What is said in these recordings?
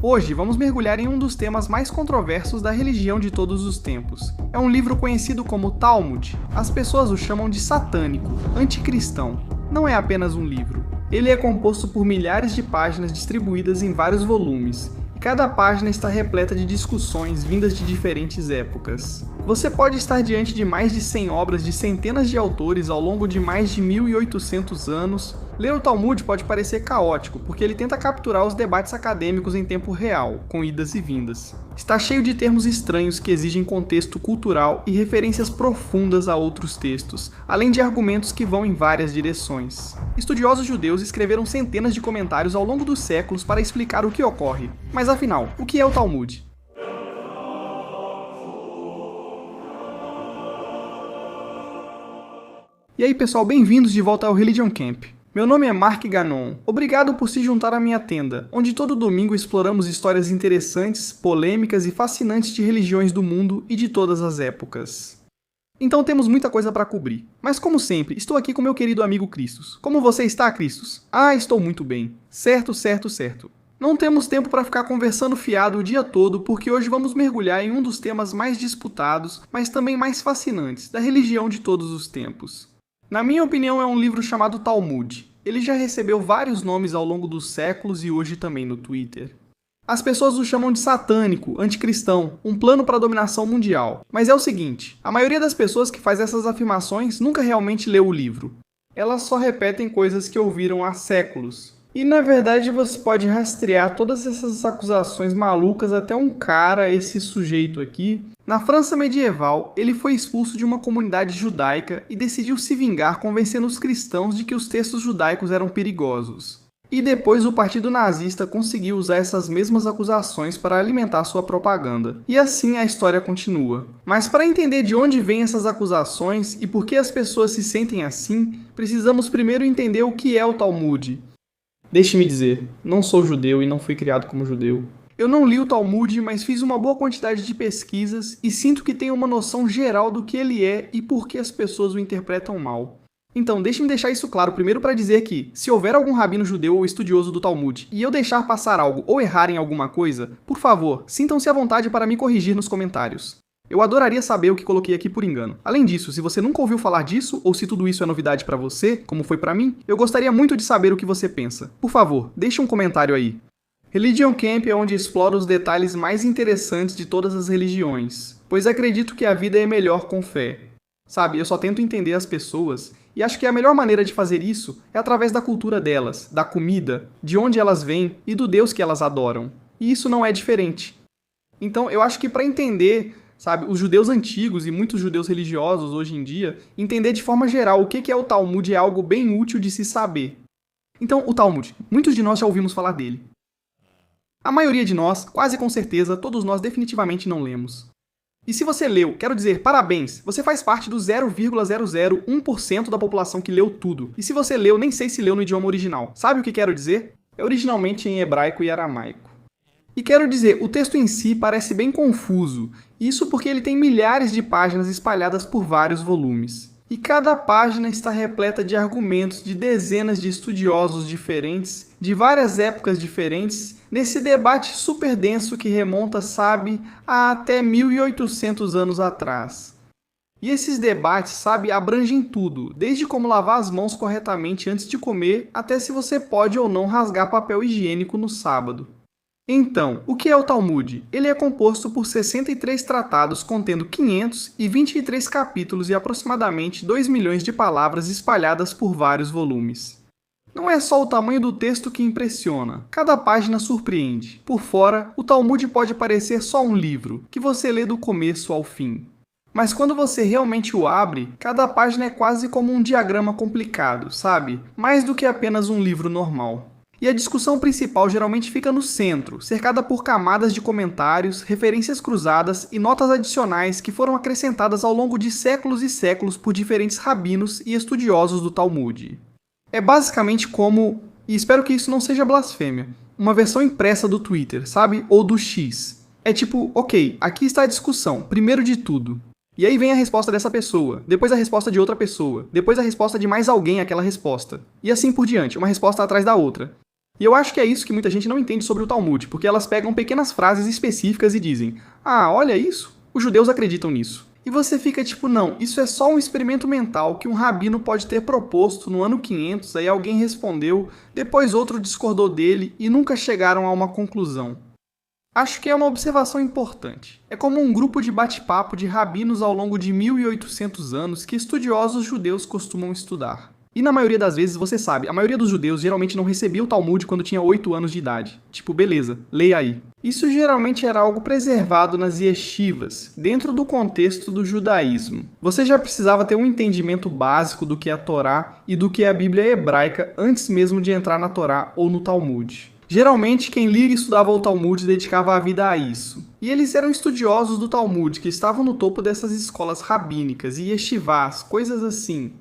Hoje vamos mergulhar em um dos temas mais controversos da religião de todos os tempos. É um livro conhecido como Talmud. As pessoas o chamam de satânico, anticristão. Não é apenas um livro. Ele é composto por milhares de páginas distribuídas em vários volumes. Cada página está repleta de discussões vindas de diferentes épocas. Você pode estar diante de mais de 100 obras de centenas de autores ao longo de mais de 1800 anos. Ler o Talmud pode parecer caótico, porque ele tenta capturar os debates acadêmicos em tempo real, com idas e vindas. Está cheio de termos estranhos que exigem contexto cultural e referências profundas a outros textos, além de argumentos que vão em várias direções. Estudiosos judeus escreveram centenas de comentários ao longo dos séculos para explicar o que ocorre. Mas afinal, o que é o Talmud? E aí pessoal, bem-vindos de volta ao Religion Camp. Meu nome é Mark Ganon. Obrigado por se juntar à minha tenda, onde todo domingo exploramos histórias interessantes, polêmicas e fascinantes de religiões do mundo e de todas as épocas. Então temos muita coisa para cobrir. Mas como sempre, estou aqui com meu querido amigo Cristos. Como você está, Cristos? Ah, estou muito bem. Certo. Não temos tempo para ficar conversando fiado o dia todo, porque hoje vamos mergulhar em um dos temas mais disputados, mas também mais fascinantes, da religião de todos os tempos. Na minha opinião, é um livro chamado Talmud. Ele já recebeu vários nomes ao longo dos séculos e hoje também no Twitter. As pessoas o chamam de satânico, anticristão, um plano para a dominação mundial. Mas é o seguinte, a maioria das pessoas que faz essas afirmações nunca realmente leu o livro. Elas só repetem coisas que ouviram há séculos. E na verdade você pode rastrear todas essas acusações malucas até um cara, esse sujeito aqui. Na França medieval, ele foi expulso de uma comunidade judaica e decidiu se vingar convencendo os cristãos de que os textos judaicos eram perigosos. E depois o partido nazista conseguiu usar essas mesmas acusações para alimentar sua propaganda. E assim a história continua. Mas para entender de onde vêm essas acusações e por que as pessoas se sentem assim, precisamos primeiro entender o que é o Talmud. Deixe-me dizer, não sou judeu e não fui criado como judeu. Eu não li o Talmud, mas fiz uma boa quantidade de pesquisas e sinto que tenho uma noção geral do que ele é e por que as pessoas o interpretam mal. Então, deixe-me deixar isso claro primeiro para dizer que, se houver algum rabino judeu ou estudioso do Talmud e eu deixar passar algo ou errar em alguma coisa, por favor, sintam-se à vontade para me corrigir nos comentários. Eu adoraria saber o que coloquei aqui por engano. Além disso, se você nunca ouviu falar disso, ou se tudo isso é novidade para você, como foi para mim, eu gostaria muito de saber o que você pensa. Por favor, deixe um comentário aí. Religion Camp é onde exploro os detalhes mais interessantes de todas as religiões, pois acredito que a vida é melhor com fé. Sabe, eu só tento entender as pessoas, e acho que a melhor maneira de fazer isso é através da cultura delas, da comida, de onde elas vêm e do Deus que elas adoram. E isso não é diferente. Então, eu acho que para entender, sabe, os judeus antigos e muitos judeus religiosos hoje em dia, entender de forma geral o que é o Talmud é algo bem útil de se saber. Então, o Talmud, muitos de nós já ouvimos falar dele. A maioria de nós, quase com certeza, todos nós definitivamente não lemos. E se você leu, quero dizer, parabéns, você faz parte do 0,001% da população que leu tudo. E se você leu, nem sei se leu no idioma original. Sabe o que quero dizer? É originalmente em hebraico e aramaico. E quero dizer, o texto em si parece bem confuso, isso porque ele tem milhares de páginas espalhadas por vários volumes. E cada página está repleta de argumentos de dezenas de estudiosos diferentes, de várias épocas diferentes, nesse debate super denso que remonta, sabe, a até 1800 anos atrás. E esses debates, sabe, abrangem tudo, desde como lavar as mãos corretamente antes de comer, até se você pode ou não rasgar papel higiênico no sábado. Então, o que é o Talmud? Ele é composto por 63 tratados contendo 523 capítulos e aproximadamente 2 milhões de palavras espalhadas por vários volumes. Não é só o tamanho do texto que impressiona, cada página surpreende. Por fora, o Talmud pode parecer só um livro, que você lê do começo ao fim. Mas quando você realmente o abre, cada página é quase como um diagrama complicado, sabe? Mais do que apenas um livro normal. E a discussão principal geralmente fica no centro, cercada por camadas de comentários, referências cruzadas e notas adicionais que foram acrescentadas ao longo de séculos e séculos por diferentes rabinos e estudiosos do Talmud. É basicamente como, e espero que isso não seja blasfêmia, uma versão impressa do Twitter, sabe? Ou do X. É tipo, ok, aqui está a discussão, primeiro de tudo. E aí vem a resposta dessa pessoa, depois a resposta de outra pessoa, depois a resposta de mais alguém àquela resposta. E assim por diante, uma resposta atrás da outra. E eu acho que é isso que muita gente não entende sobre o Talmud, porque elas pegam pequenas frases específicas e dizem: ah, olha isso, os judeus acreditam nisso. E você fica tipo, não, isso é só um experimento mental que um rabino pode ter proposto no ano 500, aí alguém respondeu, depois outro discordou dele e nunca chegaram a uma conclusão. Acho que é uma observação importante. É como um grupo de bate-papo de rabinos ao longo de 1800 anos que estudiosos judeus costumam estudar. E na maioria das vezes, você sabe, a maioria dos judeus geralmente não recebia o Talmud quando tinha 8 anos de idade. Tipo, beleza, leia aí. Isso geralmente era algo preservado nas yeshivas, dentro do contexto do judaísmo. Você já precisava ter um entendimento básico do que é a Torá e do que é a Bíblia hebraica antes mesmo de entrar na Torá ou no Talmud. Geralmente, quem lia e estudava o Talmud dedicava a vida a isso. E eles eram estudiosos do Talmud, que estavam no topo dessas escolas rabínicas e yeshivás, coisas assim.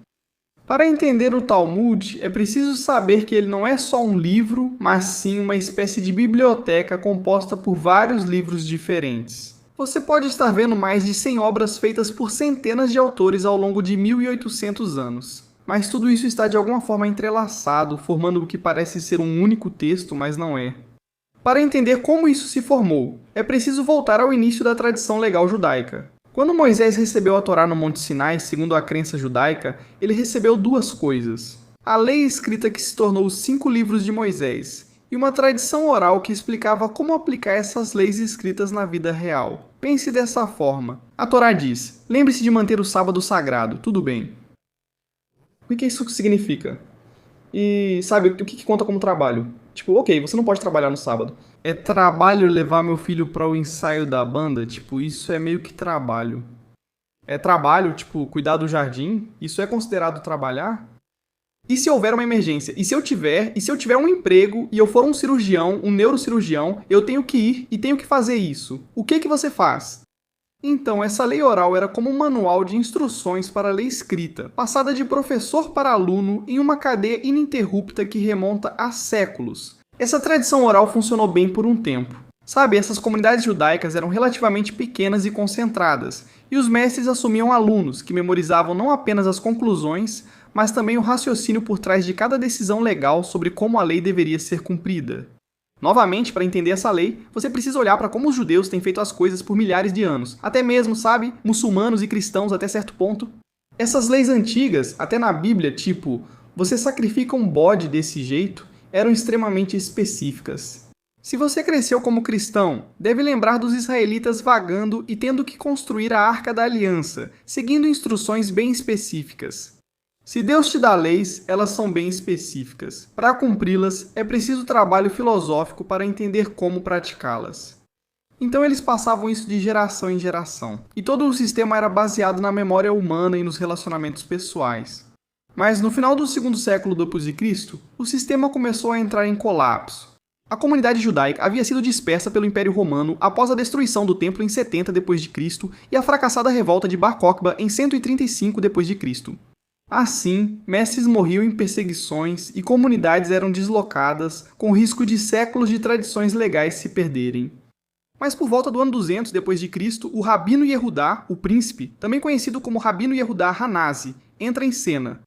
Para entender o Talmud, é preciso saber que ele não é só um livro, mas sim uma espécie de biblioteca composta por vários livros diferentes. Você pode estar vendo mais de 100 obras feitas por centenas de autores ao longo de 1800 anos. Mas tudo isso está de alguma forma entrelaçado, formando o que parece ser um único texto, mas não é. Para entender como isso se formou, é preciso voltar ao início da tradição legal judaica. Quando Moisés recebeu a Torá no Monte Sinai, segundo a crença judaica, ele recebeu duas coisas: a lei escrita que se tornou os 5 livros de Moisés, e uma tradição oral que explicava como aplicar essas leis escritas na vida real. Pense dessa forma. A Torá diz: lembre-se de manter o sábado sagrado, tudo bem. O que isso significa? E sabe, o que conta como trabalho? Tipo, ok, você não pode trabalhar no sábado. É trabalho levar meu filho para o ensaio da banda? Tipo, isso é meio que trabalho. É trabalho, tipo, cuidar do jardim? Isso é considerado trabalhar? E se houver uma emergência? E se eu tiver um emprego e eu for um cirurgião, um neurocirurgião, eu tenho que ir e tenho que fazer isso. O que você faz? Então, essa lei oral era como um manual de instruções para a lei escrita, passada de professor para aluno em uma cadeia ininterrupta que remonta a séculos. Essa tradição oral funcionou bem por um tempo. Sabe, essas comunidades judaicas eram relativamente pequenas e concentradas, e os mestres assumiam alunos que memorizavam não apenas as conclusões, mas também o raciocínio por trás de cada decisão legal sobre como a lei deveria ser cumprida. Novamente, para entender essa lei, você precisa olhar para como os judeus têm feito as coisas por milhares de anos. Até mesmo, sabe, muçulmanos e cristãos até certo ponto. Essas leis antigas, até na Bíblia, tipo, você sacrifica um bode desse jeito, eram extremamente específicas. Se você cresceu como cristão, deve lembrar dos israelitas vagando e tendo que construir a Arca da Aliança, seguindo instruções bem específicas. Se Deus te dá leis, elas são bem específicas. Para cumpri-las, é preciso trabalho filosófico para entender como praticá-las. Então eles passavam isso de geração em geração. E todo o sistema era baseado na memória humana e nos relacionamentos pessoais. Mas no final do segundo século depois de Cristo, o sistema começou a entrar em colapso. A comunidade judaica havia sido dispersa pelo Império Romano após a destruição do templo em 70 d.C. e a fracassada revolta de Bar Kokhba em 135 d.C. Assim, mestres morriam em perseguições e comunidades eram deslocadas, com risco de séculos de tradições legais se perderem. Mas por volta do ano 200 d.C., o Rabino Yehudá, o príncipe, também conhecido como Rabino Yehudá Hanazi, entra em cena.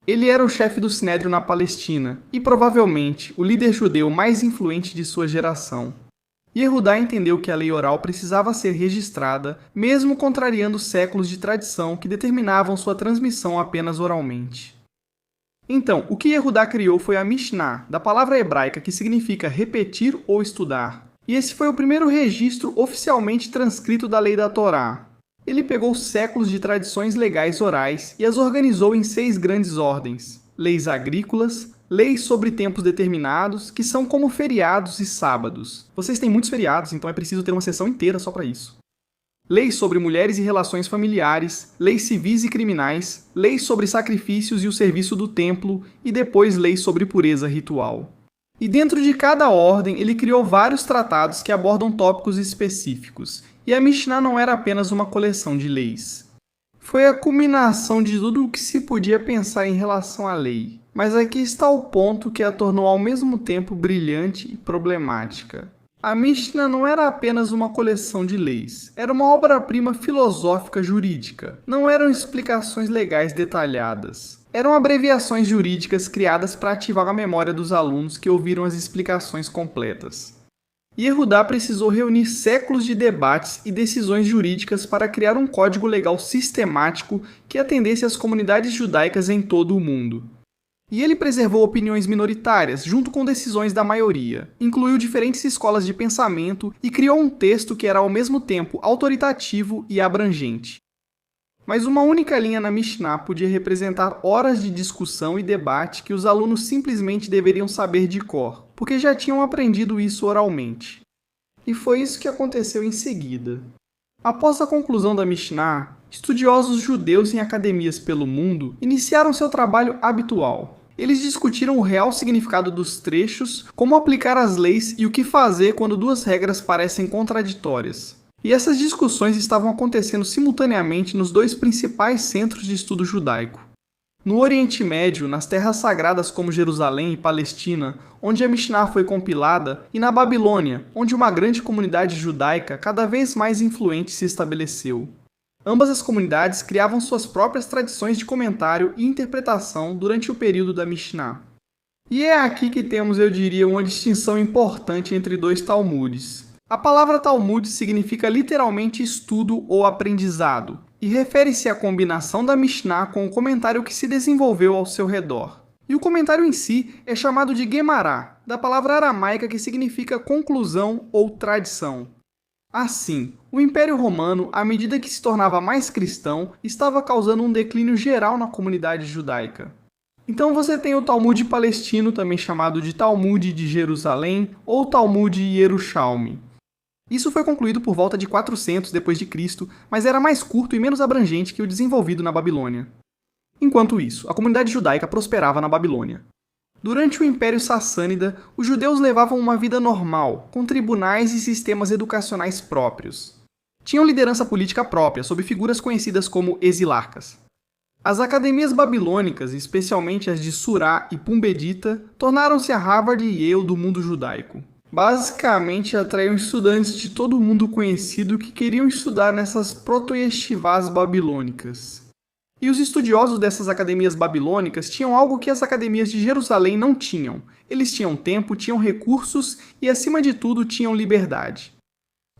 Ele era o chefe do Sinédrio na Palestina e provavelmente o líder judeu mais influente de sua geração. Yehudá entendeu que a lei oral precisava ser registrada, mesmo contrariando séculos de tradição que determinavam sua transmissão apenas oralmente. Então, o que Yehudá criou foi a Mishnah, da palavra hebraica que significa repetir ou estudar. E esse foi o primeiro registro oficialmente transcrito da lei da Torá. Ele pegou séculos de tradições legais orais e as organizou em 6 grandes ordens: leis agrícolas, leis sobre tempos determinados, que são como feriados e sábados. Vocês têm muitos feriados, então é preciso ter uma sessão inteira só para isso. Leis sobre mulheres e relações familiares, leis civis e criminais, leis sobre sacrifícios e o serviço do templo, e depois leis sobre pureza ritual. E dentro de cada ordem, ele criou vários tratados que abordam tópicos específicos, e a Mishnah não era apenas uma coleção de leis. Foi a culminação de tudo o que se podia pensar em relação à lei. Mas aqui está o ponto que a tornou ao mesmo tempo brilhante e problemática. A Mishnah não era apenas uma coleção de leis, era uma obra-prima filosófica jurídica. Não eram explicações legais detalhadas. Eram abreviações jurídicas criadas para ativar a memória dos alunos que ouviram as explicações completas. Yehudá precisou reunir séculos de debates e decisões jurídicas para criar um código legal sistemático que atendesse às comunidades judaicas em todo o mundo. E ele preservou opiniões minoritárias, junto com decisões da maioria, incluiu diferentes escolas de pensamento e criou um texto que era ao mesmo tempo autoritativo e abrangente. Mas uma única linha na Mishnah podia representar horas de discussão e debate que os alunos simplesmente deveriam saber de cor, porque já tinham aprendido isso oralmente. E foi isso que aconteceu em seguida. Após a conclusão da Mishnah, estudiosos judeus em academias pelo mundo iniciaram seu trabalho habitual. Eles discutiram o real significado dos trechos, como aplicar as leis e o que fazer quando duas regras parecem contraditórias. E essas discussões estavam acontecendo simultaneamente nos dois principais centros de estudo judaico. No Oriente Médio, nas terras sagradas como Jerusalém e Palestina, onde a Mishnah foi compilada, e na Babilônia, onde uma grande comunidade judaica cada vez mais influente se estabeleceu. Ambas as comunidades criavam suas próprias tradições de comentário e interpretação durante o período da Mishnah. E é aqui que temos, eu diria, uma distinção importante entre dois Talmudes. A palavra Talmud significa literalmente estudo ou aprendizado, e refere-se à combinação da Mishnah com o comentário que se desenvolveu ao seu redor. E o comentário em si é chamado de Gemará, da palavra aramaica que significa conclusão ou tradição. Assim, o Império Romano, à medida que se tornava mais cristão, estava causando um declínio geral na comunidade judaica. Então você tem o Talmud palestino, também chamado de Talmud de Jerusalém ou Talmud Yerushalmi. Isso foi concluído por volta de 400 d.C., mas era mais curto e menos abrangente que o desenvolvido na Babilônia. Enquanto isso, a comunidade judaica prosperava na Babilônia. Durante o Império Sassânida, os judeus levavam uma vida normal, com tribunais e sistemas educacionais próprios. Tinham liderança política própria, sob figuras conhecidas como exilarcas. As academias babilônicas, especialmente as de Surá e Pumbedita, tornaram-se a Harvard e Yale do mundo judaico. Basicamente, atraíam estudantes de todo o mundo conhecido que queriam estudar nessas proto-yeshivás babilônicas. E os estudiosos dessas academias babilônicas tinham algo que as academias de Jerusalém não tinham. Eles tinham tempo, tinham recursos e, acima de tudo, tinham liberdade.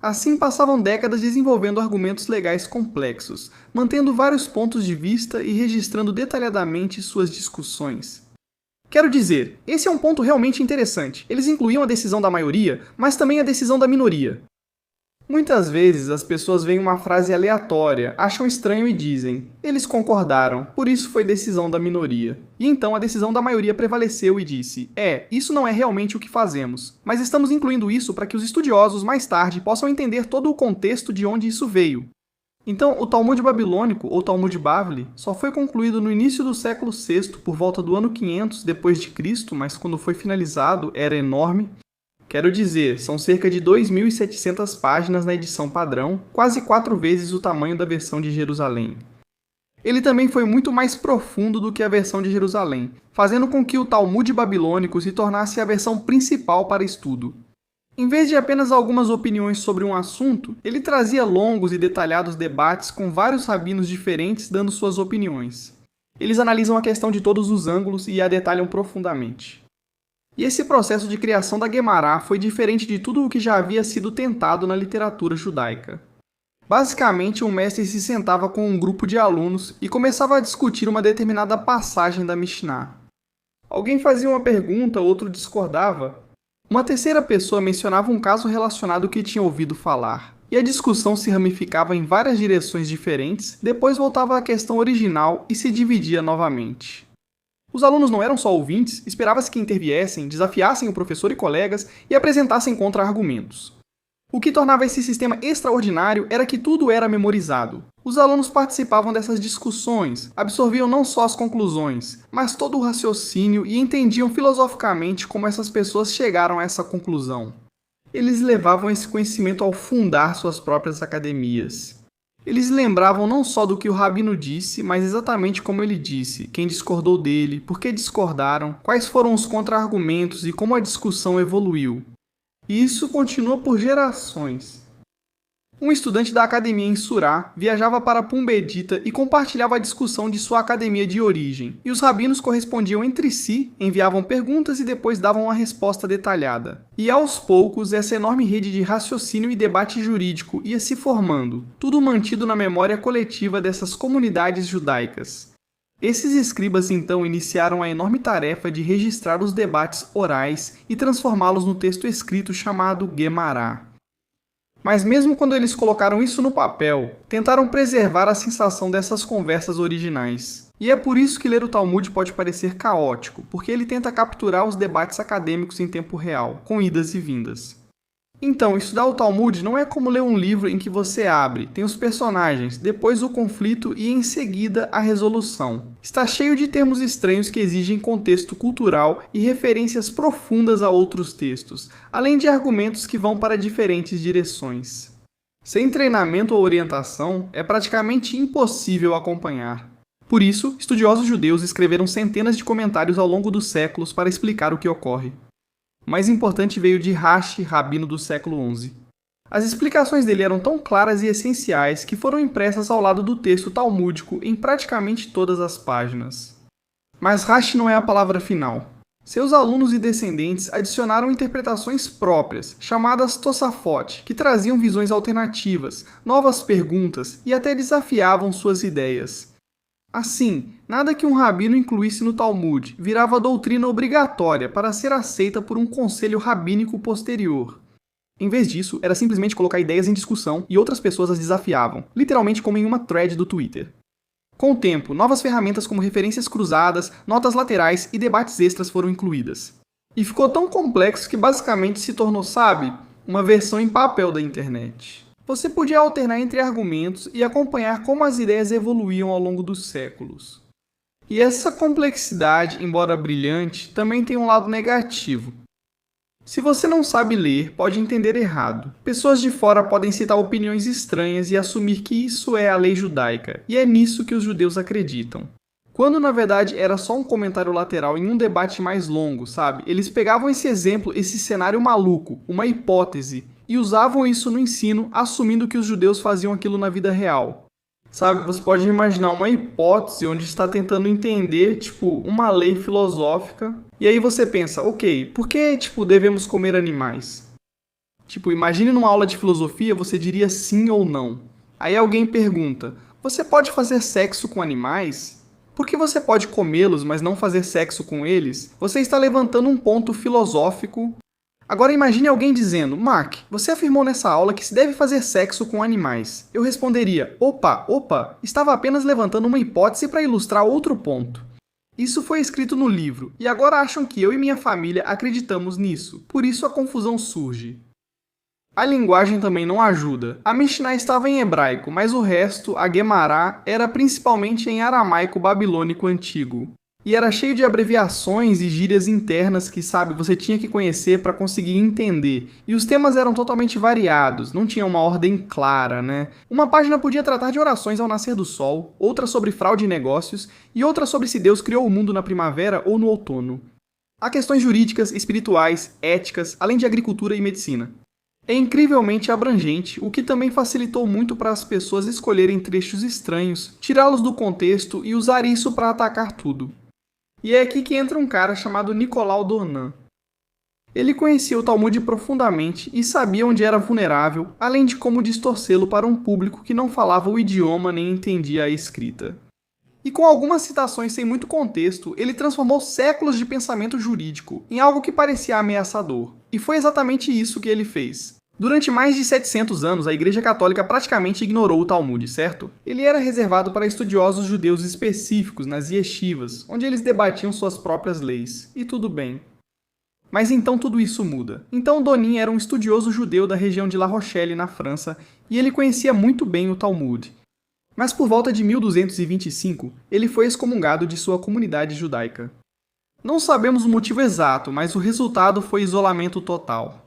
Assim passavam décadas desenvolvendo argumentos legais complexos, mantendo vários pontos de vista e registrando detalhadamente suas discussões. Quero dizer, esse é um ponto realmente interessante. Eles incluíam a decisão da maioria, mas também a decisão da minoria. Muitas vezes as pessoas veem uma frase aleatória, acham estranho e dizem: eles concordaram, por isso foi decisão da minoria. E então a decisão da maioria prevaleceu e disse: isso não é realmente o que fazemos, mas estamos incluindo isso para que os estudiosos mais tarde possam entender todo o contexto de onde isso veio. Então, o Talmud babilônico, ou Talmud Bavli, só foi concluído no início do século VI, por volta do ano 500 d.C., mas quando foi finalizado era enorme. Quero dizer, são cerca de 2.700 páginas na edição padrão, quase 4 vezes o tamanho da versão de Jerusalém. Ele também foi muito mais profundo do que a versão de Jerusalém, fazendo com que o Talmud babilônico se tornasse a versão principal para estudo. Em vez de apenas algumas opiniões sobre um assunto, ele trazia longos e detalhados debates com vários rabinos diferentes dando suas opiniões. Eles analisam a questão de todos os ângulos e a detalham profundamente. E esse processo de criação da Gemará foi diferente de tudo o que já havia sido tentado na literatura judaica. Basicamente, um mestre se sentava com um grupo de alunos e começava a discutir uma determinada passagem da Mishnah. Alguém fazia uma pergunta, outro discordava. Uma terceira pessoa mencionava um caso relacionado que tinha ouvido falar, e a discussão se ramificava em várias direções diferentes, depois voltava à questão original e se dividia novamente. Os alunos não eram só ouvintes, esperava-se que interviessem, desafiassem o professor e colegas e apresentassem contra-argumentos. O que tornava esse sistema extraordinário era que tudo era memorizado. Os alunos participavam dessas discussões, absorviam não só as conclusões, mas todo o raciocínio e entendiam filosoficamente como essas pessoas chegaram a essa conclusão. Eles levavam esse conhecimento ao fundar suas próprias academias. Eles lembravam não só do que o rabino disse, mas exatamente como ele disse, quem discordou dele, por que discordaram, quais foram os contra-argumentos e como a discussão evoluiu. E isso continua por gerações. Um estudante da academia em Surá viajava para Pumbedita e compartilhava a discussão de sua academia de origem, e os rabinos correspondiam entre si, enviavam perguntas e depois davam uma resposta detalhada. E aos poucos, essa enorme rede de raciocínio e debate jurídico ia se formando, tudo mantido na memória coletiva dessas comunidades judaicas. Esses escribas então iniciaram a enorme tarefa de registrar os debates orais e transformá-los no texto escrito chamado Guemará. Mas mesmo quando eles colocaram isso no papel, tentaram preservar a sensação dessas conversas originais. E é por isso que ler o Talmud pode parecer caótico, porque ele tenta capturar os debates acadêmicos em tempo real, com idas e vindas. Então, estudar o Talmud não é como ler um livro em que você abre, tem os personagens, depois o conflito e em seguida a resolução. Está cheio de termos estranhos que exigem contexto cultural e referências profundas a outros textos, além de argumentos que vão para diferentes direções. Sem treinamento ou orientação, é praticamente impossível acompanhar. Por isso, estudiosos judeus escreveram centenas de comentários ao longo dos séculos para explicar o que ocorre. O mais importante veio de Rashi, rabino do século XI. As explicações dele eram tão claras e essenciais que foram impressas ao lado do texto talmúdico em praticamente todas as páginas. Mas Rashi não é a palavra final. Seus alunos e descendentes adicionaram interpretações próprias, chamadas Tosafot, que traziam visões alternativas, novas perguntas e até desafiavam suas ideias. Assim, nada que um rabino incluísse no Talmud virava doutrina obrigatória para ser aceita por um conselho rabínico posterior. Em vez disso, era simplesmente colocar ideias em discussão e outras pessoas as desafiavam, literalmente como em uma thread do Twitter. Com o tempo, novas ferramentas como referências cruzadas, notas laterais e debates extras foram incluídas. E ficou tão complexo que basicamente se tornou, sabe, uma versão em papel da internet. Você podia alternar entre argumentos e acompanhar como as ideias evoluíam ao longo dos séculos. E essa complexidade, embora brilhante, também tem um lado negativo. Se você não sabe ler, pode entender errado. Pessoas de fora podem citar opiniões estranhas e assumir que isso é a lei judaica, e é nisso que os judeus acreditam. Quando na verdade era só um comentário lateral em um debate mais longo, sabe? Eles pegavam esse exemplo, esse cenário maluco, uma hipótese, e usavam isso no ensino, assumindo que os judeus faziam aquilo na vida real. Sabe, você pode imaginar uma hipótese onde está tentando entender, uma lei filosófica, e aí você pensa, ok, por que, devemos comer animais? Imagine numa aula de filosofia, você diria sim ou não. Aí alguém pergunta, você pode fazer sexo com animais? Por que você pode comê-los, mas não fazer sexo com eles? Você está levantando um ponto filosófico. Agora imagine alguém dizendo, Mark, você afirmou nessa aula que se deve fazer sexo com animais. Eu responderia, opa, estava apenas levantando uma hipótese para ilustrar outro ponto. Isso foi escrito no livro, e agora acham que eu e minha família acreditamos nisso, por isso a confusão surge. A linguagem também não ajuda. A Mishnah estava em hebraico, mas o resto, a Guemará, era principalmente em aramaico babilônico antigo. E era cheio de abreviações e gírias internas que, você tinha que conhecer para conseguir entender. E os temas eram totalmente variados, não tinha uma ordem clara, né? Uma página podia tratar de orações ao nascer do sol, outra sobre fraude em negócios, e outra sobre se Deus criou o mundo na primavera ou no outono. Há questões jurídicas, espirituais, éticas, além de agricultura e medicina. É incrivelmente abrangente, o que também facilitou muito para as pessoas escolherem trechos estranhos, tirá-los do contexto e usar isso para atacar tudo. E é aqui que entra um cara chamado Nicolau Dornan. Ele conhecia o Talmud profundamente e sabia onde era vulnerável, além de como distorcê-lo para um público que não falava o idioma nem entendia a escrita. E com algumas citações sem muito contexto, ele transformou séculos de pensamento jurídico em algo que parecia ameaçador. E foi exatamente isso que ele fez. Durante mais de 700 anos, a Igreja Católica praticamente ignorou o Talmud, certo? Ele era reservado para estudiosos judeus específicos nas yeshivas, onde eles debatiam suas próprias leis. E tudo bem. Mas então tudo isso muda. Então Donin era um estudioso judeu da região de La Rochelle, na França, e ele conhecia muito bem o Talmud. Mas por volta de 1225, ele foi excomungado de sua comunidade judaica. Não sabemos o motivo exato, mas o resultado foi isolamento total.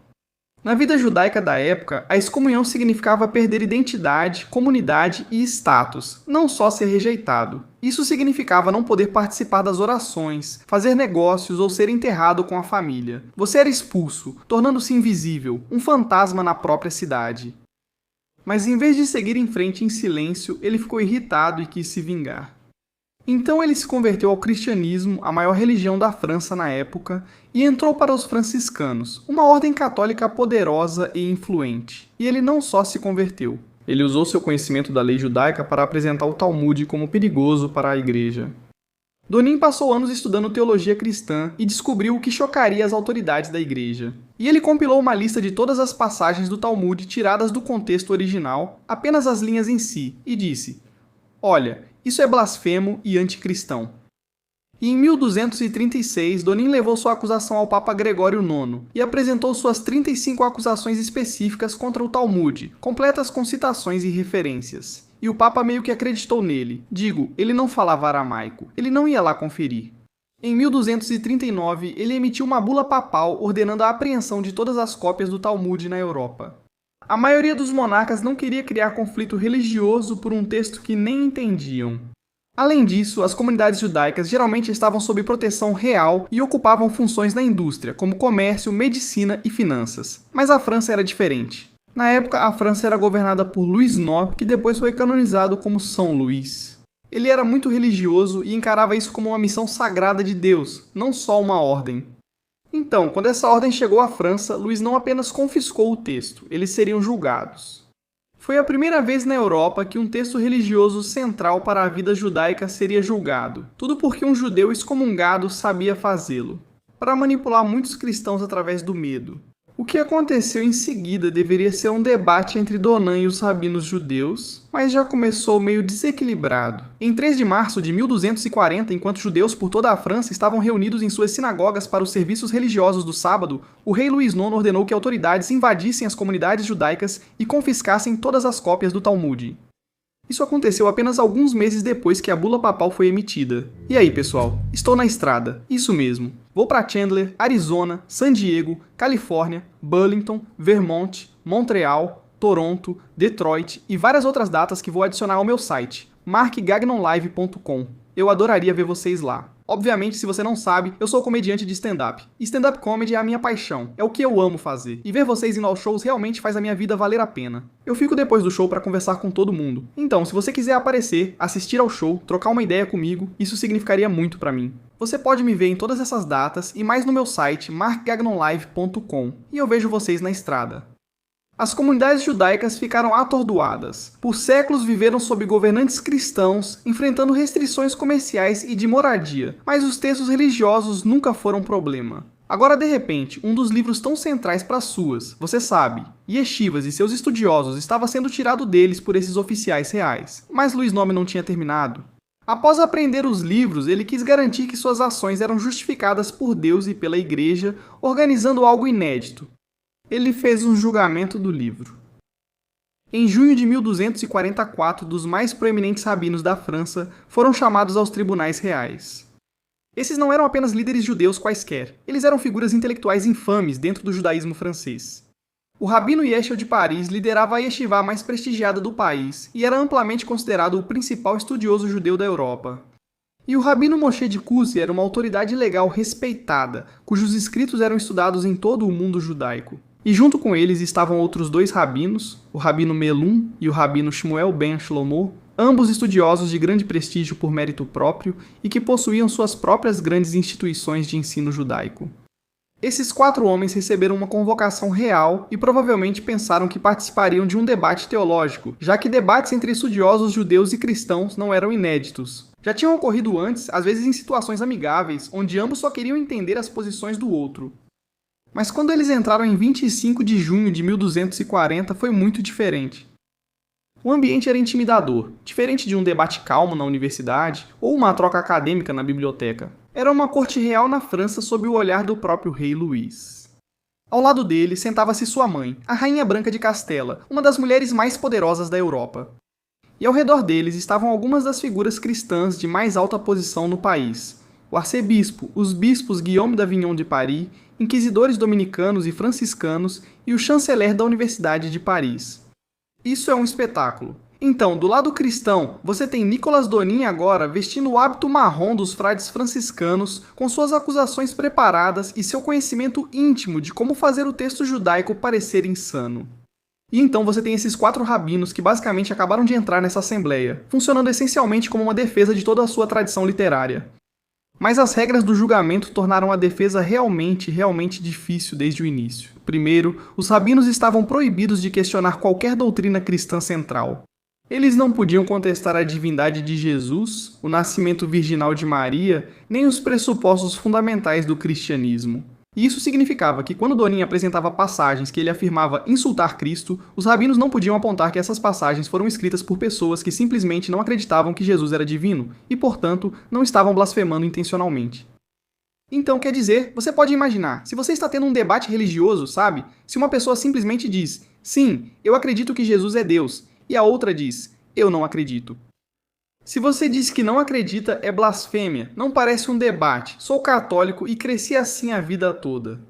Na vida judaica da época, a excomunhão significava perder identidade, comunidade e status, não só ser rejeitado. Isso significava não poder participar das orações, fazer negócios ou ser enterrado com a família. Você era expulso, tornando-se invisível, um fantasma na própria cidade. Mas em vez de seguir em frente em silêncio, ele ficou irritado e quis se vingar. Então ele se converteu ao cristianismo, a maior religião da França na época, e entrou para os franciscanos, uma ordem católica poderosa e influente. E ele não só se converteu. Ele usou seu conhecimento da lei judaica para apresentar o Talmud como perigoso para a igreja. Donin passou anos estudando teologia cristã e descobriu o que chocaria as autoridades da igreja. E ele compilou uma lista de todas as passagens do Talmud tiradas do contexto original, apenas as linhas em si, e disse: "Olha, isso é blasfemo e anticristão." E em 1236, Donin levou sua acusação ao Papa Gregório IX e apresentou suas 35 acusações específicas contra o Talmud, completas com citações e referências. E o Papa meio que acreditou nele. Digo, ele não falava aramaico, ele não ia lá conferir. Em 1239, ele emitiu uma bula papal ordenando a apreensão de todas as cópias do Talmud na Europa. A maioria dos monarcas não queria criar conflito religioso por um texto que nem entendiam. Além disso, as comunidades judaicas geralmente estavam sob proteção real e ocupavam funções na indústria, como comércio, medicina e finanças. Mas a França era diferente. Na época, a França era governada por Luís IX, que depois foi canonizado como São Luís. Ele era muito religioso e encarava isso como uma missão sagrada de Deus, não só uma ordem. Então, quando essa ordem chegou à França, Luís não apenas confiscou o texto, eles seriam julgados. Foi a primeira vez na Europa que um texto religioso central para a vida judaica seria julgado, tudo porque um judeu excomungado sabia fazê-lo, para manipular muitos cristãos através do medo. O que aconteceu em seguida deveria ser um debate entre Donin e os rabinos judeus, mas já começou meio desequilibrado. Em 3 de março de 1240, enquanto judeus por toda a França estavam reunidos em suas sinagogas para os serviços religiosos do sábado, o rei Luís IX ordenou que autoridades invadissem as comunidades judaicas e confiscassem todas as cópias do Talmud. Isso aconteceu apenas alguns meses depois que a bula papal foi emitida. E aí, pessoal? Estou na estrada. Isso mesmo. Vou para Chandler, Arizona, San Diego, Califórnia, Burlington, Vermont, Montreal, Toronto, Detroit e várias outras datas que vou adicionar ao meu site, markgagnonlive.com. Eu adoraria ver vocês lá. Obviamente, se você não sabe, eu sou comediante de stand-up. E stand-up comedy é a minha paixão, é o que eu amo fazer. E ver vocês indo aos shows realmente faz a minha vida valer a pena. Eu fico depois do show para conversar com todo mundo. Então, se você quiser aparecer, assistir ao show, trocar uma ideia comigo, isso significaria muito para mim. Você pode me ver em todas essas datas e mais no meu site, markgagnonlive.com. E eu vejo vocês na estrada. As comunidades judaicas ficaram atordoadas. Por séculos viveram sob governantes cristãos, enfrentando restrições comerciais e de moradia, mas os textos religiosos nunca foram problema. Agora, de repente, um dos livros tão centrais para as suas, você sabe, yeshivas e seus estudiosos estava sendo tirado deles por esses oficiais reais. Mas Luís IX não tinha terminado. Após apreender os livros, ele quis garantir que suas ações eram justificadas por Deus e pela Igreja, organizando algo inédito. Ele fez um julgamento do livro. Em junho de 1244, dos mais proeminentes rabinos da França foram chamados aos tribunais reais. Esses não eram apenas líderes judeus quaisquer, eles eram figuras intelectuais infames dentro do judaísmo francês. O rabino Yechiel de Paris liderava a yeshivá mais prestigiada do país e era amplamente considerado o principal estudioso judeu da Europa. E o rabino Moshe de Cusi era uma autoridade legal respeitada, cujos escritos eram estudados em todo o mundo judaico. E junto com eles estavam outros 2 rabinos, o rabino Melum e o rabino Shmuel ben Shlomo, ambos estudiosos de grande prestígio por mérito próprio e que possuíam suas próprias grandes instituições de ensino judaico. Esses 4 homens receberam uma convocação real e provavelmente pensaram que participariam de um debate teológico, já que debates entre estudiosos judeus e cristãos não eram inéditos. Já tinham ocorrido antes, às vezes em situações amigáveis, onde ambos só queriam entender as posições do outro. Mas quando eles entraram em 25 de junho de 1240, foi muito diferente. O ambiente era intimidador, diferente de um debate calmo na universidade ou uma troca acadêmica na biblioteca. Era uma corte real na França sob o olhar do próprio rei Luís. Ao lado dele sentava-se sua mãe, a Rainha Branca de Castela, uma das mulheres mais poderosas da Europa. E ao redor deles estavam algumas das figuras cristãs de mais alta posição no país. O arcebispo, os bispos Guillaume d'Avignon de Paris, inquisidores dominicanos e franciscanos e o chanceler da Universidade de Paris. Isso é um espetáculo. Então, do lado cristão, você tem Nicolas Donin agora vestindo o hábito marrom dos frades franciscanos, com suas acusações preparadas e seu conhecimento íntimo de como fazer o texto judaico parecer insano. E então você tem esses 4 rabinos que basicamente acabaram de entrar nessa assembleia, funcionando essencialmente como uma defesa de toda a sua tradição literária. Mas as regras do julgamento tornaram a defesa realmente difícil desde o início. Primeiro, os rabinos estavam proibidos de questionar qualquer doutrina cristã central. Eles não podiam contestar a divindade de Jesus, o nascimento virginal de Maria, nem os pressupostos fundamentais do cristianismo. E isso significava que quando Donin apresentava passagens que ele afirmava insultar Cristo, os rabinos não podiam apontar que essas passagens foram escritas por pessoas que simplesmente não acreditavam que Jesus era divino e, portanto, não estavam blasfemando intencionalmente. Então, quer dizer, você pode imaginar, se você está tendo um debate religioso, sabe? Se uma pessoa simplesmente diz, sim, eu acredito que Jesus é Deus, e a outra diz, eu não acredito. Se você diz que não acredita, é blasfêmia, não parece um debate. Sou católico e cresci assim a vida toda.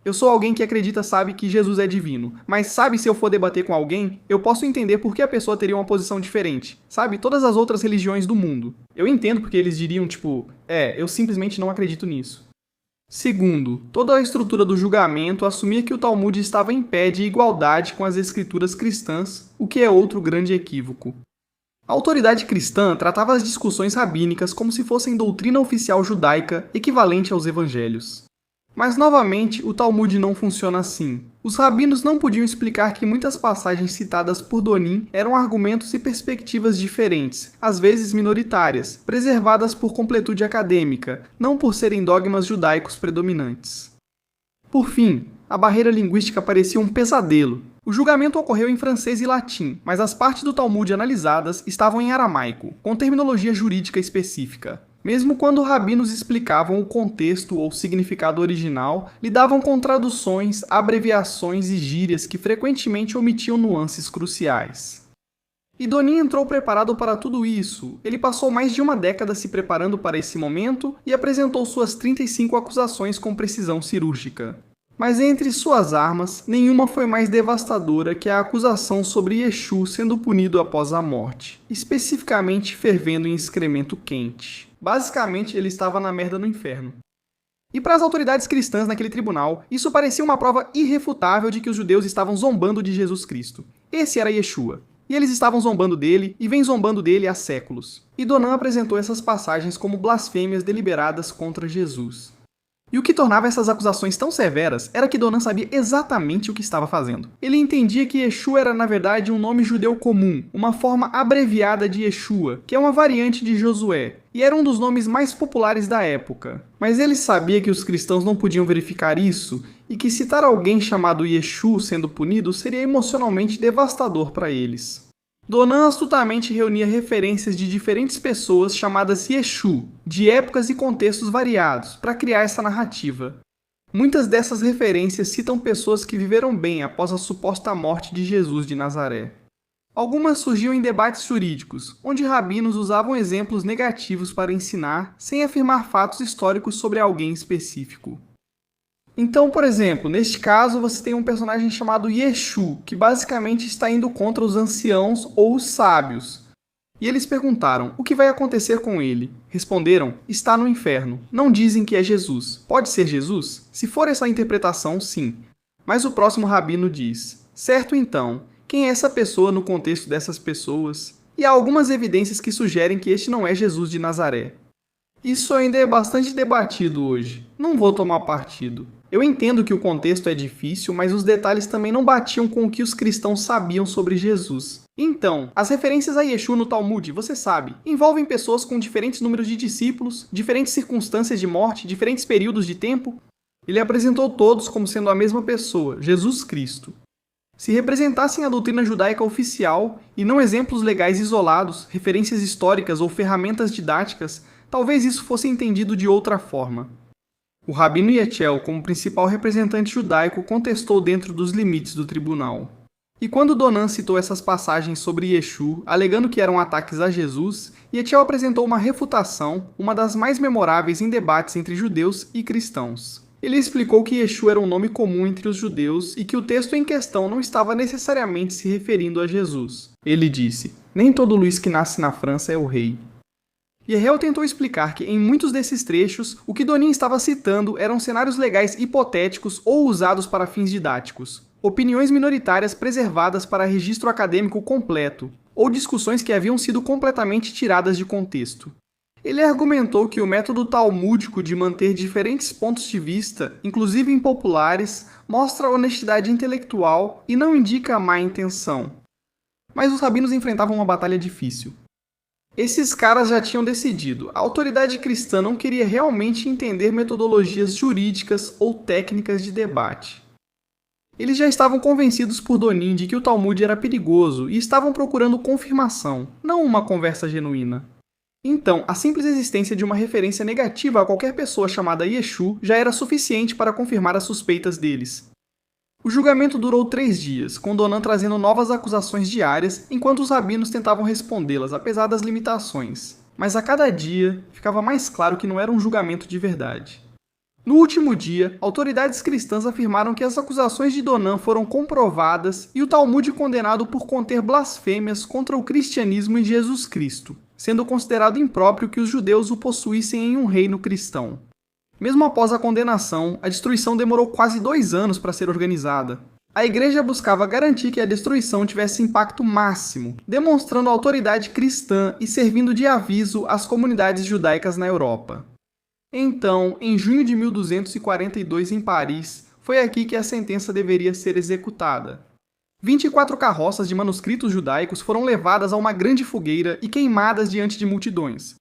Eu sou alguém que acredita, sabe, que Jesus é divino, mas sabe, se eu for debater com alguém, eu posso entender por que a pessoa teria uma posição diferente. Sabe, todas as outras religiões do mundo. Eu entendo porque eles diriam, tipo, eu simplesmente não acredito nisso. Segundo, toda a estrutura do julgamento assumia que o Talmud estava em pé de igualdade com as escrituras cristãs, o que é outro grande equívoco. A autoridade cristã tratava as discussões rabínicas como se fossem doutrina oficial judaica equivalente aos evangelhos. Mas, novamente, o Talmud não funciona assim. Os rabinos não podiam explicar que muitas passagens citadas por Donin eram argumentos e perspectivas diferentes, às vezes minoritárias, preservadas por completude acadêmica, não por serem dogmas judaicos predominantes. Por fim, a barreira linguística parecia um pesadelo. O julgamento ocorreu em francês e latim, mas as partes do Talmud analisadas estavam em aramaico, com terminologia jurídica específica. Mesmo quando rabinos explicavam o contexto ou significado original, lidavam com traduções, abreviações e gírias que frequentemente omitiam nuances cruciais. E Donin entrou preparado para tudo isso. Ele passou mais de uma década se preparando para esse momento e apresentou suas 35 acusações com precisão cirúrgica. Mas entre suas armas, nenhuma foi mais devastadora que a acusação sobre Yeshu sendo punido após a morte, especificamente fervendo em excremento quente. Basicamente, ele estava na merda no inferno. E para as autoridades cristãs naquele tribunal, isso parecia uma prova irrefutável de que os judeus estavam zombando de Jesus Cristo. Esse era Yeshua. E eles estavam zombando dele, e vêm zombando dele há séculos. E Donan apresentou essas passagens como blasfêmias deliberadas contra Jesus. E o que tornava essas acusações tão severas era que Donan sabia exatamente o que estava fazendo. Ele entendia que Yeshua era na verdade um nome judeu comum, uma forma abreviada de Yeshua, que é uma variante de Josué, e era um dos nomes mais populares da época. Mas ele sabia que os cristãos não podiam verificar isso, e que citar alguém chamado Yeshu sendo punido seria emocionalmente devastador para eles. Donan astutamente reunia referências de diferentes pessoas chamadas Yeshu, de épocas e contextos variados, para criar essa narrativa. Muitas dessas referências citam pessoas que viveram bem após a suposta morte de Jesus de Nazaré. Algumas surgiam em debates jurídicos, onde rabinos usavam exemplos negativos para ensinar, sem afirmar fatos históricos sobre alguém específico. Então, por exemplo, neste caso você tem um personagem chamado Yeshu, que basicamente está indo contra os anciãos ou os sábios. E eles perguntaram, o que vai acontecer com ele? Responderam, está no inferno. Não dizem que é Jesus. Pode ser Jesus? Se for essa interpretação, sim. Mas o próximo rabino diz, certo então, quem é essa pessoa no contexto dessas pessoas? E há algumas evidências que sugerem que este não é Jesus de Nazaré. Isso ainda é bastante debatido hoje. Não vou tomar partido. Eu entendo que o contexto é difícil, mas os detalhes também não batiam com o que os cristãos sabiam sobre Jesus. Então, as referências a Yeshu no Talmud, você sabe, envolvem pessoas com diferentes números de discípulos, diferentes circunstâncias de morte, diferentes períodos de tempo. Ele apresentou todos como sendo a mesma pessoa, Jesus Cristo. Se representassem a doutrina judaica oficial, e não exemplos legais isolados, referências históricas ou ferramentas didáticas, talvez isso fosse entendido de outra forma. O rabino Yechiel, como principal representante judaico, contestou dentro dos limites do tribunal. E quando Donan citou essas passagens sobre Yeshu, alegando que eram ataques a Jesus, Yechiel apresentou uma refutação, uma das mais memoráveis em debates entre judeus e cristãos. Ele explicou que Yeshu era um nome comum entre os judeus e que o texto em questão não estava necessariamente se referindo a Jesus. Ele disse, nem todo Luís que nasce na França é o rei. Yechiel tentou explicar que, em muitos desses trechos, o que Donin estava citando eram cenários legais hipotéticos ou usados para fins didáticos. opiniões minoritárias preservadas para registro acadêmico completo, ou discussões que haviam sido completamente tiradas de contexto. Ele argumentou que o método talmúdico de manter diferentes pontos de vista, inclusive impopulares, mostra honestidade intelectual e não indica má intenção. Mas os rabinos enfrentavam uma batalha difícil. Esses caras já tinham decidido, a autoridade cristã não queria realmente entender metodologias jurídicas ou técnicas de debate. Eles já estavam convencidos por Donin de que o Talmud era perigoso e estavam procurando confirmação, não uma conversa genuína. Então, a simples existência de uma referência negativa a qualquer pessoa chamada Yeshu já era suficiente para confirmar as suspeitas deles. O julgamento durou 3 dias, com Donan trazendo novas acusações diárias, enquanto os rabinos tentavam respondê-las, apesar das limitações. Mas a cada dia, ficava mais claro que não era um julgamento de verdade. No último dia, autoridades cristãs afirmaram que as acusações de Donan foram comprovadas e o Talmud condenado por conter blasfêmias contra o cristianismo e Jesus Cristo, sendo considerado impróprio que os judeus o possuíssem em um reino cristão. Mesmo após a condenação, a destruição demorou quase 2 anos para ser organizada. A igreja buscava garantir que a destruição tivesse impacto máximo, demonstrando autoridade cristã e servindo de aviso às comunidades judaicas na Europa. Então, em junho de 1242 em Paris, foi aqui que a sentença deveria ser executada. 24 carroças de manuscritos judaicos foram levadas a uma grande fogueira e queimadas diante de multidões.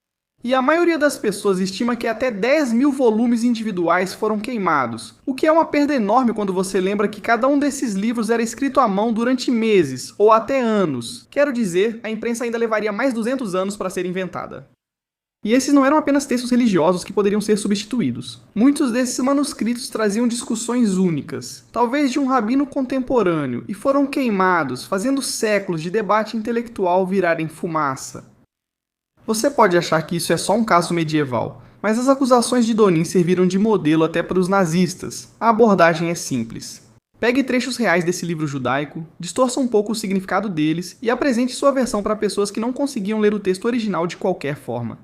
E a maioria das pessoas estima que até 10.000 volumes individuais foram queimados, o que é uma perda enorme quando você lembra que cada um desses livros era escrito à mão durante meses, ou até anos. Quero dizer, a imprensa ainda levaria mais 200 anos para ser inventada. E esses não eram apenas textos religiosos que poderiam ser substituídos. Muitos desses manuscritos traziam discussões únicas, talvez de um rabino contemporâneo, e foram queimados, fazendo séculos de debate intelectual virarem fumaça. Você pode achar que isso é só um caso medieval, mas as acusações de Donin serviram de modelo até para os nazistas. A abordagem é simples. Pegue trechos reais desse livro judaico, distorça um pouco o significado deles e apresente sua versão para pessoas que não conseguiam ler o texto original de qualquer forma.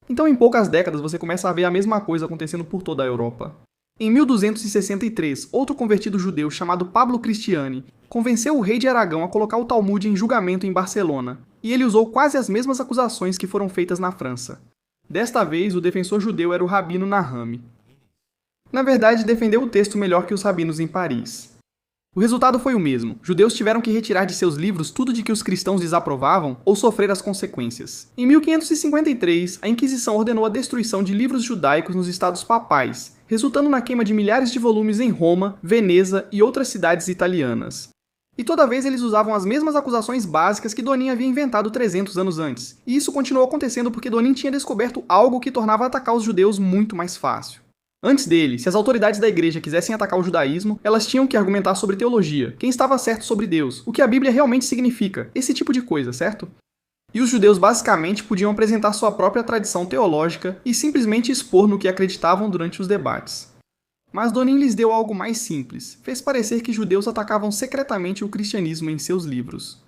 Então, em poucas décadas, você começa a ver a mesma coisa acontecendo por toda a Europa. Em 1263, outro convertido judeu chamado Pablo Cristiani convenceu o rei de Aragão a colocar o Talmud em julgamento em Barcelona, e ele usou quase as mesmas acusações que foram feitas na França. Desta vez, o defensor judeu era o rabino Nahame. Na verdade, defendeu o texto melhor que os rabinos em Paris. O resultado foi o mesmo. Judeus tiveram que retirar de seus livros tudo de que os cristãos desaprovavam ou sofrer as consequências. Em 1553, a Inquisição ordenou a destruição de livros judaicos nos estados papais, resultando na queima de milhares de volumes em Roma, Veneza e outras cidades italianas. E toda vez eles usavam as mesmas acusações básicas que Donin havia inventado 300 anos antes. E isso continuou acontecendo porque Donin tinha descoberto algo que tornava atacar os judeus muito mais fácil. Antes dele, se as autoridades da igreja quisessem atacar o judaísmo, elas tinham que argumentar sobre teologia, quem estava certo sobre Deus, o que a Bíblia realmente significa, esse tipo de coisa, certo? E os judeus basicamente podiam apresentar sua própria tradição teológica e simplesmente expor no que acreditavam durante os debates. Mas Donin lhes deu algo mais simples, fez parecer que judeus atacavam secretamente o cristianismo em seus livros.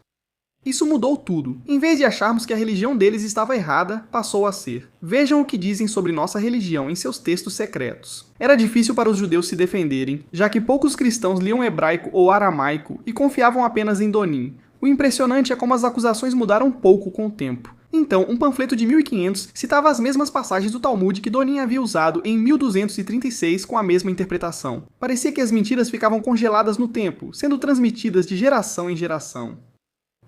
Isso mudou tudo. Em vez de acharmos que a religião deles estava errada, passou a ser. Vejam o que dizem sobre nossa religião em seus textos secretos. Era difícil para os judeus se defenderem, já que poucos cristãos liam hebraico ou aramaico e confiavam apenas em Donin. O impressionante é como as acusações mudaram pouco com o tempo. Então, um panfleto de 1500 citava as mesmas passagens do Talmud que Donin havia usado em 1236 com a mesma interpretação. Parecia que as mentiras ficavam congeladas no tempo, sendo transmitidas de geração em geração.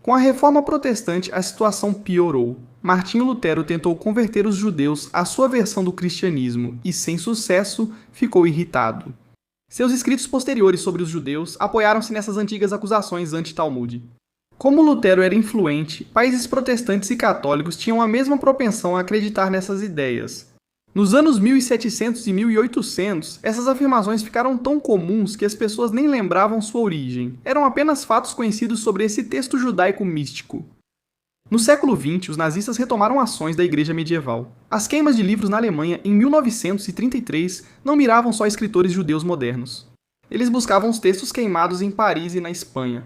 Com a reforma protestante, a situação piorou. Martinho Lutero tentou converter os judeus à sua versão do cristianismo e, sem sucesso, ficou irritado. Seus escritos posteriores sobre os judeus apoiaram-se nessas antigas acusações anti-Talmud. Como Lutero era influente, países protestantes e católicos tinham a mesma propensão a acreditar nessas ideias. Nos anos 1700 e 1800, essas afirmações ficaram tão comuns que as pessoas nem lembravam sua origem. Eram apenas fatos conhecidos sobre esse texto judaico místico. No século XX, os nazistas retomaram ações da igreja medieval. As queimas de livros na Alemanha em 1933 não miravam só escritores judeus modernos. Eles buscavam os textos queimados em Paris e na Espanha.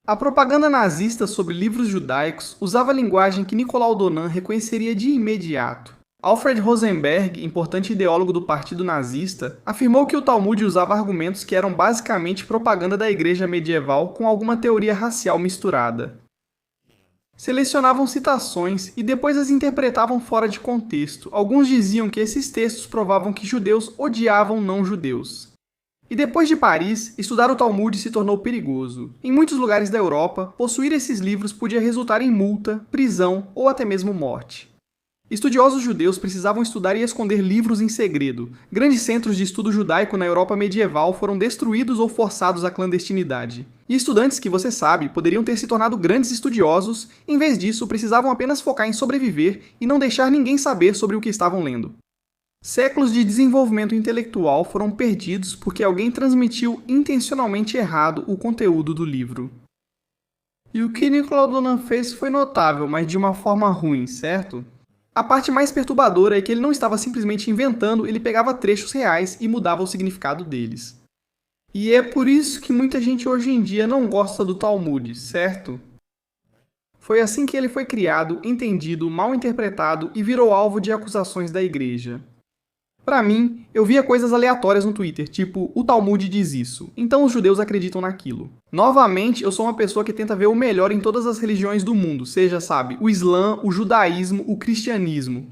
A propaganda nazista sobre livros judaicos usava a linguagem que Nicolau Donin reconheceria de imediato. Alfred Rosenberg, importante ideólogo do Partido Nazista, afirmou que o Talmud usava argumentos que eram basicamente propaganda da igreja medieval com alguma teoria racial misturada. Selecionavam citações e depois as interpretavam fora de contexto. Alguns diziam que esses textos provavam que judeus odiavam não-judeus. E depois de Paris, estudar o Talmud se tornou perigoso. Em muitos lugares da Europa, possuir esses livros podia resultar em multa, prisão ou até mesmo morte. Estudiosos judeus precisavam estudar e esconder livros em segredo. Grandes centros de estudo judaico na Europa medieval foram destruídos ou forçados à clandestinidade. E estudantes que, você sabe, poderiam ter se tornado grandes estudiosos, em vez disso, precisavam apenas focar em sobreviver e não deixar ninguém saber sobre o que estavam lendo. Séculos de desenvolvimento intelectual foram perdidos porque alguém transmitiu intencionalmente errado o conteúdo do livro. E o que Nicolas Donan fez foi notável, mas de uma forma ruim, certo? A parte mais perturbadora é que ele não estava simplesmente inventando, ele pegava trechos reais e mudava o significado deles. E é por isso que muita gente hoje em dia não gosta do Talmud, certo? Foi assim que ele foi criado, entendido, mal interpretado e virou alvo de acusações da igreja. Pra mim, eu via coisas aleatórias no Twitter, tipo, o Talmud diz isso, então os judeus acreditam naquilo. Novamente, eu sou uma pessoa que tenta ver o melhor em todas as religiões do mundo, seja, sabe, o Islã, o judaísmo, o cristianismo.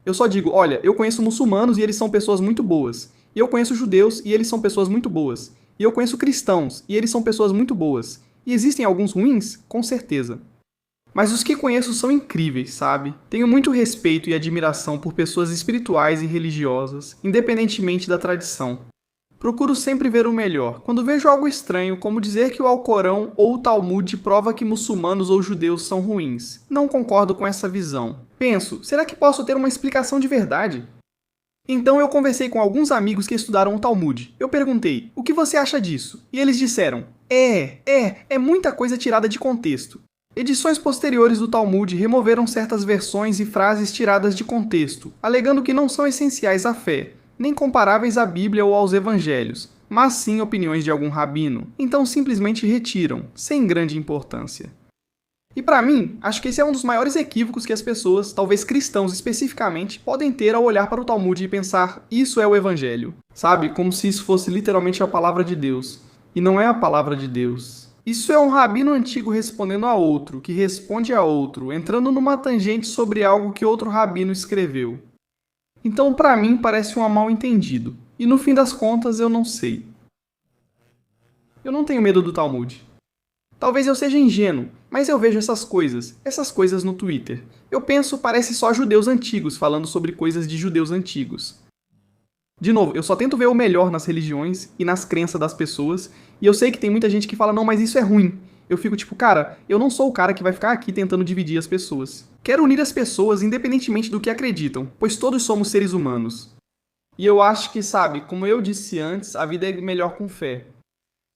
Eu só digo, olha, eu conheço muçulmanos e eles são pessoas muito boas. E eu conheço judeus e eles são pessoas muito boas. E eu conheço cristãos e eles são pessoas muito boas. E existem alguns ruins? Com certeza. Mas os que conheço são incríveis, sabe? Tenho muito respeito e admiração por pessoas espirituais e religiosas, independentemente da tradição. Procuro sempre ver o melhor. Quando vejo algo estranho, como dizer que o Alcorão ou o Talmud prova que muçulmanos ou judeus são ruins, não concordo com essa visão. Penso, será que posso ter uma explicação de verdade? Então eu conversei com alguns amigos que estudaram o Talmud. Eu perguntei, o que você acha disso? E eles disseram, é muita coisa tirada de contexto. Edições posteriores do Talmud removeram certas versões e frases tiradas de contexto, alegando que não são essenciais à fé, nem comparáveis à Bíblia ou aos Evangelhos, mas sim opiniões de algum rabino, então simplesmente retiram, sem grande importância. E pra mim, acho que esse é um dos maiores equívocos que as pessoas, talvez cristãos especificamente, podem ter ao olhar para o Talmud e pensar, isso é o Evangelho. Sabe, como se isso fosse literalmente a palavra de Deus. E não é a palavra de Deus. Isso é um rabino antigo respondendo a outro, que responde a outro, entrando numa tangente sobre algo que outro rabino escreveu. Então, pra mim, parece um mal-entendido. E no fim das contas, eu não sei. Eu não tenho medo do Talmud. Talvez eu seja ingênuo, mas eu vejo essas coisas no Twitter. Eu penso, parece só judeus antigos falando sobre coisas de judeus antigos. De novo, eu só tento ver o melhor nas religiões e nas crenças das pessoas, e eu sei que tem muita gente que fala, não, mas isso é ruim. Eu fico tipo, cara, eu não sou o cara que vai ficar aqui tentando dividir as pessoas. Quero unir as pessoas independentemente do que acreditam, pois todos somos seres humanos. E eu acho que, sabe, como eu disse antes, a vida é melhor com fé.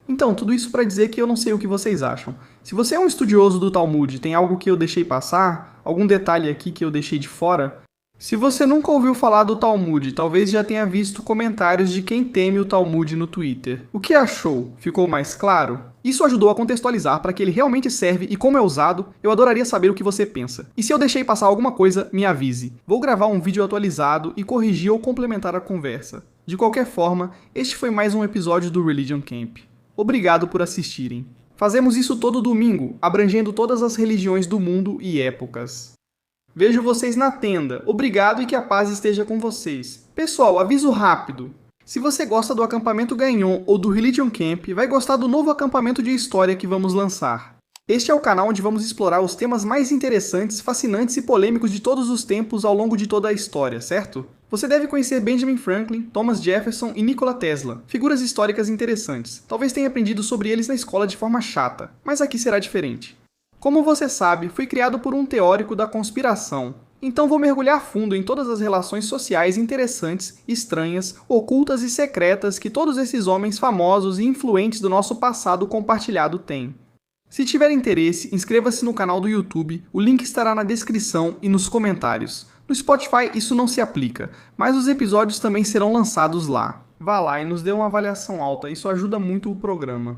Então, tudo isso para dizer que eu não sei o que vocês acham. Se você é um estudioso do Talmud, tem algo que eu deixei passar, algum detalhe aqui que eu deixei de fora? Se você nunca ouviu falar do Talmud, talvez já tenha visto comentários de quem teme o Talmud no Twitter. O que achou? Ficou mais claro? Isso ajudou a contextualizar para que ele realmente serve e como é usado, eu adoraria saber o que você pensa. E se eu deixei passar alguma coisa, me avise. Vou gravar um vídeo atualizado e corrigir ou complementar a conversa. De qualquer forma, este foi mais um episódio do Religion Camp. Obrigado por assistirem. Fazemos isso todo domingo, abrangendo todas as religiões do mundo e épocas. Vejo vocês na tenda. Obrigado e que a paz esteja com vocês. Pessoal, aviso rápido. Se você gosta do acampamento Gagnon ou do Religion Camp, vai gostar do novo acampamento de história que vamos lançar. Este é o canal onde vamos explorar os temas mais interessantes, fascinantes e polêmicos de todos os tempos ao longo de toda a história, certo? Você deve conhecer Benjamin Franklin, Thomas Jefferson e Nikola Tesla, figuras históricas interessantes. Talvez tenha aprendido sobre eles na escola de forma chata, mas aqui será diferente. Como você sabe, fui criado por um teórico da conspiração, então vou mergulhar fundo em todas as relações sociais interessantes, estranhas, ocultas e secretas que todos esses homens famosos e influentes do nosso passado compartilhado têm. Se tiver interesse, inscreva-se no canal do YouTube, o link estará na descrição e nos comentários. No Spotify isso não se aplica, mas os episódios também serão lançados lá. Vá lá e nos dê uma avaliação alta, isso ajuda muito o programa.